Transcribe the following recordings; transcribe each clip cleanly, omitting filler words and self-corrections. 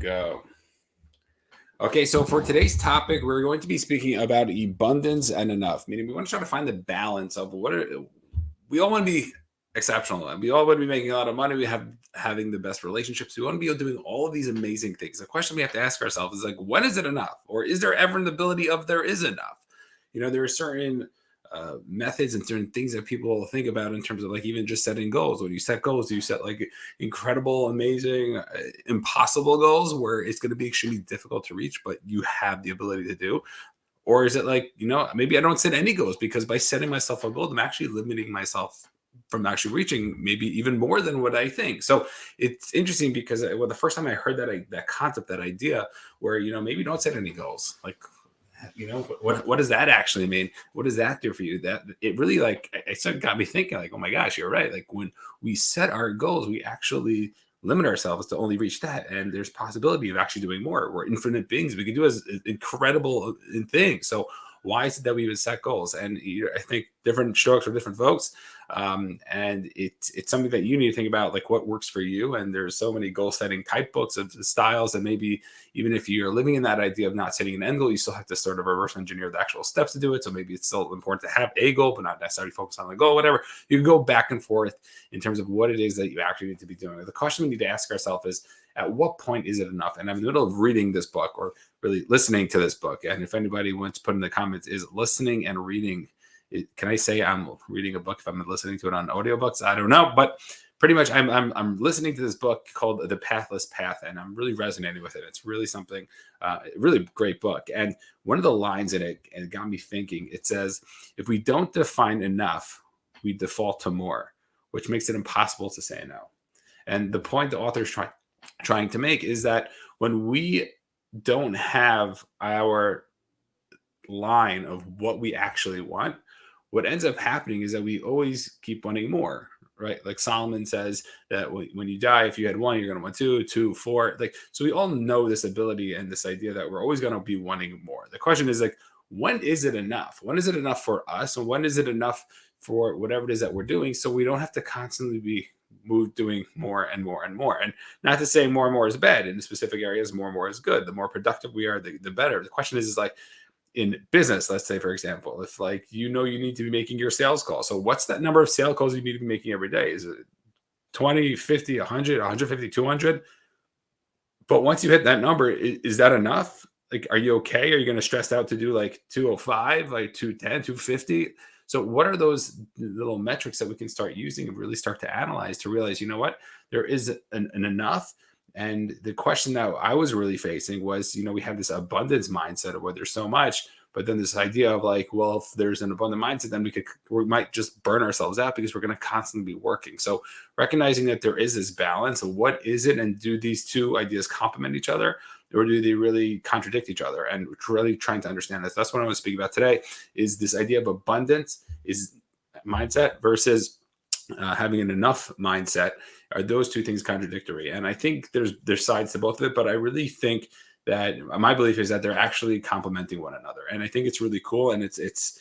go. Okay, so for today's topic, we're going to be speaking about abundance and enough, meaning we want to try to find the balance of we all want to be exceptional. We all want to be making a lot of money. We have having the best relationships. We want to be doing all of these amazing things. The question we have to ask ourselves is like, when is it enough? Or is there ever an ability of there is enough? There are certain methods and certain things that people think about in terms of like even just setting goals. When you set goals, you set like incredible, amazing, impossible goals where it's going to be extremely difficult to reach, but you have the ability to do. Or is it like, maybe I don't set any goals because by setting myself a goal, I'm actually limiting myself from actually reaching maybe even more than what I think. So it's interesting because the first time I heard that concept, that idea where, maybe don't set any goals, like, what does that actually mean? What does that do for you? That it really it got me thinking like, oh my gosh, you're right. Like when we set our goals, we actually limit ourselves to only reach that. And there's possibility of actually doing more. We're infinite beings. We can do as incredible things. So why is it that we would set goals? And I think different strokes for different folks. And it's something that you need to think about, like what works for you. And there's so many goal setting type books of styles. And maybe even if you're living in that idea of not setting an end goal, you still have to sort of reverse engineer the actual steps to do it. So maybe it's still important to have a goal, but not necessarily focus on the goal, whatever. You can go back and forth in terms of what it is that you actually need to be doing. The question we need to ask ourselves is, at what point is it enough? And I'm in the middle of reading this book or really listening to this book. And if anybody wants to put in the comments, is listening and reading, can I say I'm reading a book if I'm listening to it on audiobooks? I don't know, but pretty much I'm listening to this book called The Pathless Path, and I'm really resonating with it. It's really something, really great book. And one of the lines in it, and it got me thinking, it says, if we don't define enough, we default to more, which makes it impossible to say no. And the point the author is trying to make is that when we don't have our line of what we actually want, what ends up happening is that we always keep wanting more, right? Like Solomon says that when you die, if you had one, you're going to want two, two, four. Like, so we all know this ability and this idea that we're always going to be wanting more. The question is like, when is it enough? When is it enough for us? And when is it enough for whatever it is that we're doing? So we don't have to constantly be doing more and more and more. And not to say more and more is bad. In specific areas, more and more is good. The more productive we are, the better. The question is like, in business, let's say, for example, if like, you need to be making your sales calls. So what's that number of sales calls you need to be making every day? Is it 20, 50, 100, 150, 200? But once you hit that number, is that enough? Like, are you okay? Are you going to stress out to do like 205, like 210, 250? So what are those little metrics that we can start using and really start to analyze to realize, what, there is an enough. And the question that I was really facing was, we have this abundance mindset of where there's so much, but then this idea of like, well, if there's an abundant mindset, then we might just burn ourselves out because we're going to constantly be working. So recognizing that there is this balance of what is it, and do these two ideas complement each other, or do they really contradict each other? And really trying to understand this. That's what I want to speak about today, is this idea of abundance is mindset versus having an enough mindset. Are those two things contradictory? And I think there's sides to both of it, but I really think that my belief is that they're actually complementing one another. And I think it's really cool. And it's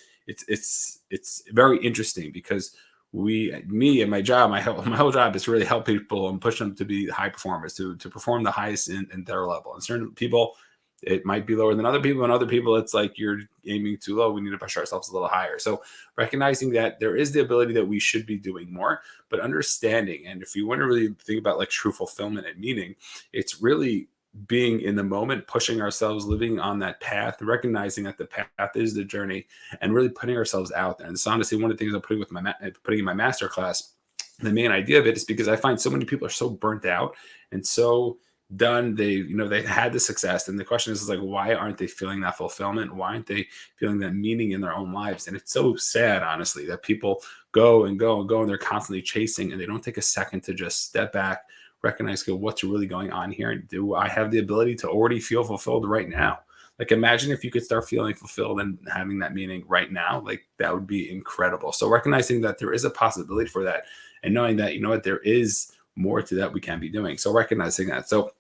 very interesting because me and my job, my whole job is to really help people and push them to be high performers, to perform the highest in their level. And certain people, it might be lower than other people, and other people, it's like you're aiming too low. We need to push ourselves a little higher. So recognizing that there is the ability that we should be doing more, but understanding, and if you want to really think about like true fulfillment and meaning, it's really being in the moment, pushing ourselves, living on that path, recognizing that the path is the journey, and really putting ourselves out there. And it's honestly one of the things I'm putting in my master class. The main idea of it is because I find so many people are so burnt out and so done. They've had the success, and the question is like, why aren't they feeling that fulfillment? Why aren't they feeling that meaning in their own lives? And it's so sad, honestly, that people go and go and go, and they're constantly chasing, and they don't take a second to just step back, recognize what's really going on here, and do I have the ability to already feel fulfilled right now? Like, imagine if you could start feeling fulfilled and having that meaning right now. Like, that would be incredible. So recognizing that there is a possibility for that, and knowing that, there is more to that we can be doing. So recognizing that. So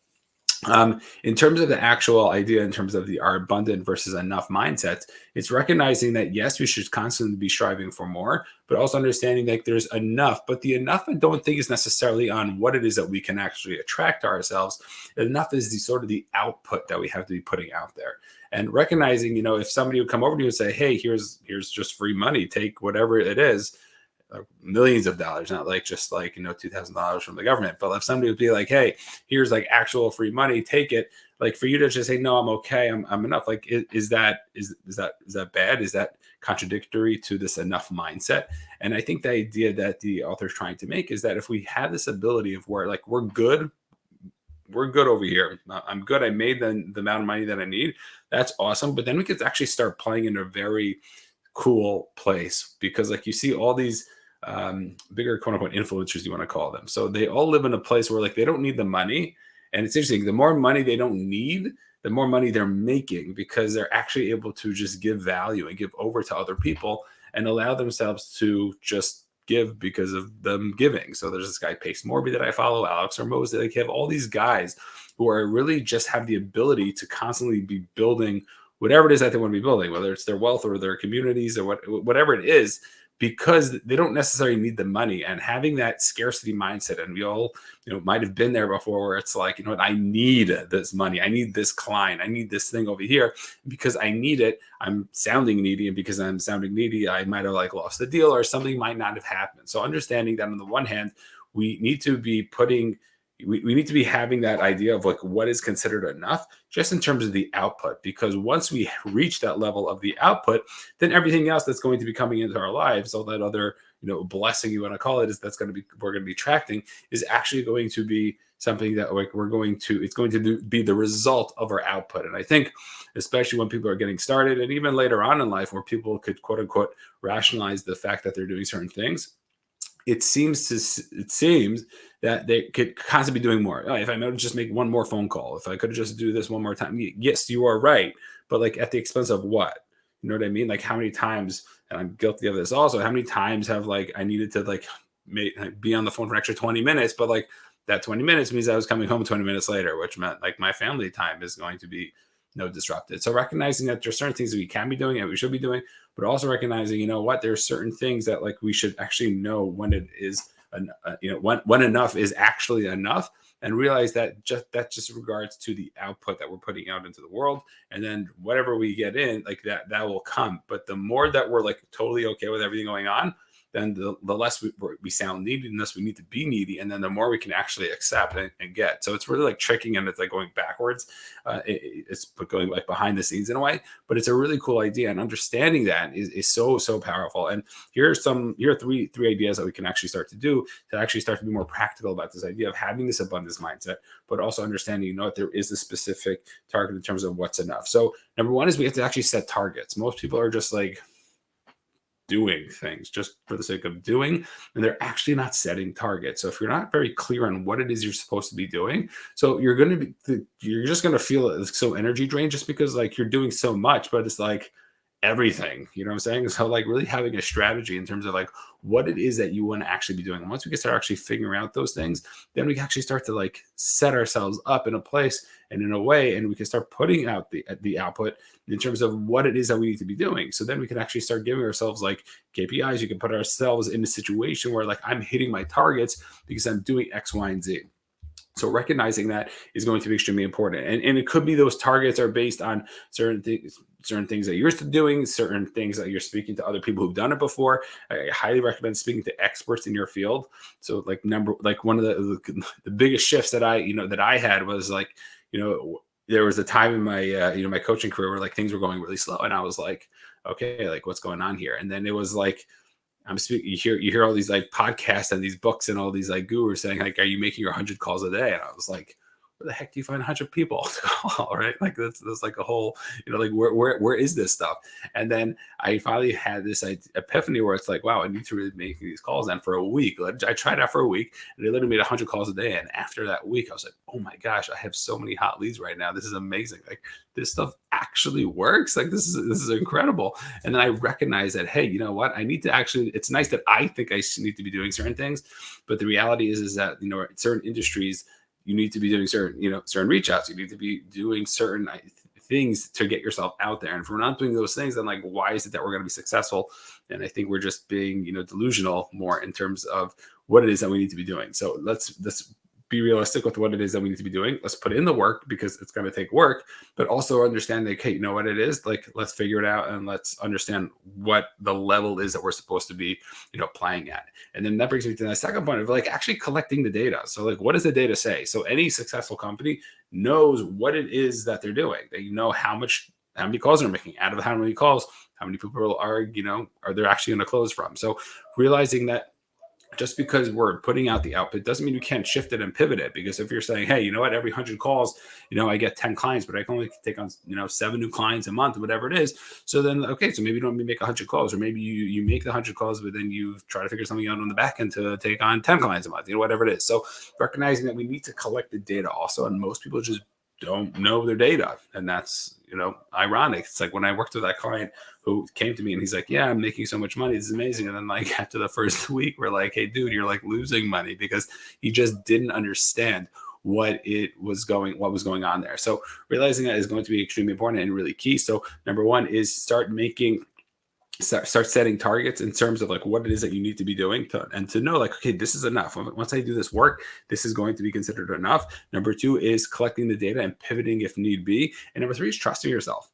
In terms of the actual idea, in terms of our abundant versus enough mindset, it's recognizing that yes, we should constantly be striving for more, but also understanding that there's enough. But the enough, I don't think, is necessarily on what it is that we can actually attract to ourselves. Enough is the sort of the output that we have to be putting out there. And recognizing, if somebody would come over to you and say, "Hey, here's just free money, take whatever it is," millions of dollars, not like just like $2,000 from the government. But if somebody would be like, "Hey, here's like actual free money, take it," like for you to just say, "No, I'm okay, I'm enough," like is that bad? Is that contradictory to this enough mindset? And I think the idea that the author is trying to make is that if we have this ability of where like we're good over here. I'm good. I made the amount of money that I need. That's awesome. But then we could actually start playing in a very cool place because like you see all these bigger quote unquote influencers, you want to call them. So they all live in a place where like they don't need the money. And it's interesting. The more money they don't need, the more money they're making because they're actually able to just give value and give over to other people and allow themselves to just give because of them giving. So there's this guy Pace Morby that I follow, Alex Hormoz. They like have all these guys who are really just have the ability to constantly be building whatever it is that they want to be building, whether it's their wealth or their communities or whatever it is, because they don't necessarily need the money. And having that scarcity mindset, and we all might have been there before, where it's like, what, I need this money, I need this client, I need this thing over here because I need it. I'm sounding needy, and because I'm sounding needy, I might have like lost the deal or something might not have happened. So understanding that on the one hand, we need to be we need to be having that idea of like what is considered enough just in terms of the output, because once we reach that level of the output, then everything else that's going to be coming into our lives, all that other blessing you want to call it, is we're going to be attracting, is actually going to be something that like it's going to be the result of our output. And I think especially when people are getting started and even later on in life where people could quote unquote rationalize the fact that they're doing certain things, it seems that they could constantly be doing more. Oh, if I might just make one more phone call, if I could just do this one more time. Yes, you are right, but like at the expense of what? You know what I mean? Like how many times, and I'm guilty of this also. How many times have like I needed to like be on the phone for an extra 20 minutes, but like that 20 minutes means I was coming home 20 minutes later, which meant like my family time is going to be disrupted. So recognizing that there's certain things that we can be doing and we should be doing, but also recognizing, there's certain things that like we should actually know when it is, when enough is actually enough, and realize that just regards to the output that we're putting out into the world, and then whatever we get in, like that will come. But the more that we're like totally okay with everything going on, then the less we sound needy, and less we need to be needy, and then the more we can actually accept and get. So it's really like tricking, and it's like going backwards. It's going like behind the scenes in a way, but it's a really cool idea, and understanding that is so powerful. And here are three ideas that we can actually start to do to actually start to be more practical about this idea of having this abundance mindset, but also understanding that there is a specific target in terms of what's enough. So number one is we have to actually set targets. Most people are just like doing things just for the sake of doing, and they're actually not setting targets. So if you're not very clear on what it is you're supposed to be doing, so you're just going to feel so energy drained just because like you're doing so much, but it's like everything, you know what I'm saying? So like really having a strategy in terms of like what it is that you want to actually be doing. And once we can start actually figuring out those things, then we can actually start to like set ourselves up in a place and in a way, and we can start putting out the output in terms of what it is that we need to be doing. So then we can actually start giving ourselves like KPIs. You can put ourselves in a situation where like I'm hitting my targets because I'm doing X, Y, and Z. So recognizing that is going to be extremely important. And it could be those targets are based on certain things that you're doing, certain things that you're speaking to other people who've done it before. I highly recommend speaking to experts in your field. So like one of the biggest shifts that I had was like, there was a time in my my coaching career where like things were going really slow, and I was like, okay, like what's going on here? And then it was like I'm speaking. You hear all these like podcasts and these books and all these like gurus saying like, "Are you making your 100 calls a day?" And I was like, "Where the heck do you find 100 people to call?" Right? Like that's like a whole, like where is this stuff? And then I finally had this epiphany where it's like, wow, I need to really make these calls. And for a week, I tried out for a week, and I literally made 100 calls a day. And after that week, I was like, oh my gosh, I have so many hot leads right now. This is amazing. Like this stuff actually works. Like this is incredible. And then I recognize that, hey, you know what? I need to actually, it's nice that I think I need to be doing certain things, but the reality is that, certain industries, you need to be doing certain reach outs. You need to be doing certain things to get yourself out there. And if we're not doing those things, then like, why is it that we're going to be successful? And I think we're just being, delusional more in terms of what it is that we need to be doing. So let's be realistic with what it is that we need to be doing. Let's put in the work because it's going to take work, but also understand that, okay, you know what it is? Like, let's figure it out and let's understand what the level is that we're supposed to be, playing at. And then that brings me to the second point of like actually collecting the data. So like, what does the data say? So any successful company knows what it is that they're doing. They know how many calls they're making. Out of how many calls, how many people are they actually going to close from. So realizing that just because we're putting out the output doesn't mean we can't shift it and pivot it. Because if you're saying, hey, you know what, every 100 calls, I get 10 clients, but I can only take on, 7 new clients a month, whatever it is. So then, okay, so maybe you don't make 100 calls, or maybe you make the 100 calls, but then you try to figure something out on the back end to take on 10 clients a month, whatever it is. So recognizing that we need to collect the data also. And most people just don't know their data. And that's, ironic. It's like when I worked with that client who came to me and he's like, yeah, I'm making so much money. This is amazing. And then like after the first week, we're like, hey, dude, you're like losing money, because he just didn't understand what was going on there. So realizing that is going to be extremely important and really key. So number one is start setting targets in terms of like what it is that you need to be doing and to know like, okay, this is enough. Once I do this work, this is going to be considered enough. Number two is collecting the data and pivoting if need be. And number three is trusting yourself.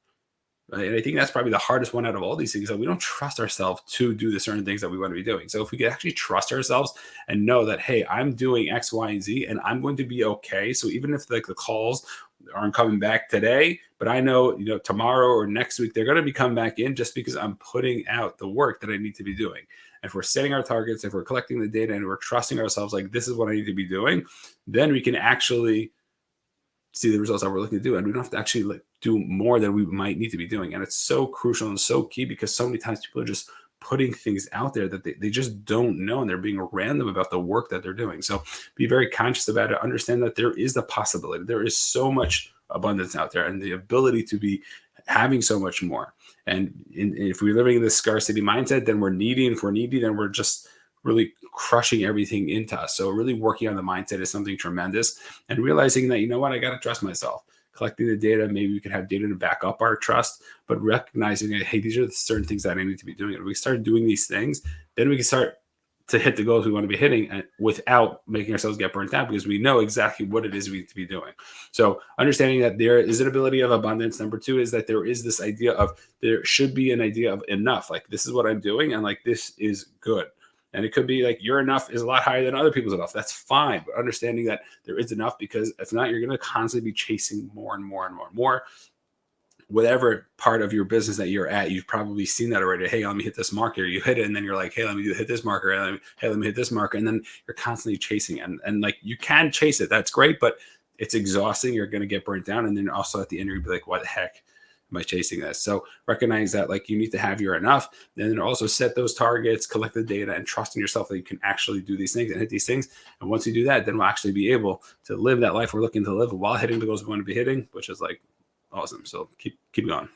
Right? And I think that's probably the hardest one out of all these things, that we don't trust ourselves to do the certain things that we want to be doing. So if we could actually trust ourselves and know that, hey, I'm doing X, Y, and Z, and I'm going to be okay. So even if like the calls aren't coming back today, but I know, tomorrow or next week, they're going to be coming back in just because I'm putting out the work that I need to be doing. And if we're setting our targets, if we're collecting the data and we're trusting ourselves, like this is what I need to be doing, then we can actually see the results that we're looking to do. And we don't have to actually like do more than we might need to be doing. And it's so crucial and so key, because so many times people are just putting things out there that they just don't know, and they're being random about the work that they're doing. So be very conscious about it. Understand that there is the possibility. There is so much abundance out there and the ability to be having so much more. And if we're living in this scarcity mindset, then we're needy. And if we're needy, then we're just really crushing everything into us. So really working on the mindset is something tremendous, and realizing that, I got to trust myself. Collecting the data, maybe we can have data to back up our trust, but recognizing that, hey, these are the certain things that I need to be doing. And if we start doing these things, then we can start to hit the goals we want to be hitting without making ourselves get burnt out, because we know exactly what it is we need to be doing. So understanding that there is an ability of abundance. Number two is that there is this idea of, there should be an idea of enough. Like, this is what I'm doing, and like, this is good. And it could be like your enough is a lot higher than other people's enough. That's fine. But understanding that there is enough, because if not, you're going to constantly be chasing more and more and more and more. Whatever part of your business that you're at, you've probably seen that already. Hey, let me hit this marker. You hit it, and then you're like, hey, let me hit this marker. Hey, let me hit this marker. And then you're constantly chasing. And like, you can chase it. That's great, but it's exhausting. You're going to get burnt down. And then also at the end, you'll be like, what the heck am I chasing this? So recognize that like, you need to have your enough. Then also set those targets, collect the data, and trust in yourself that you can actually do these things and hit these things. And once you do that, then we'll actually be able to live that life we're looking to live while hitting the goals we want to be hitting, which is like awesome. So keep going.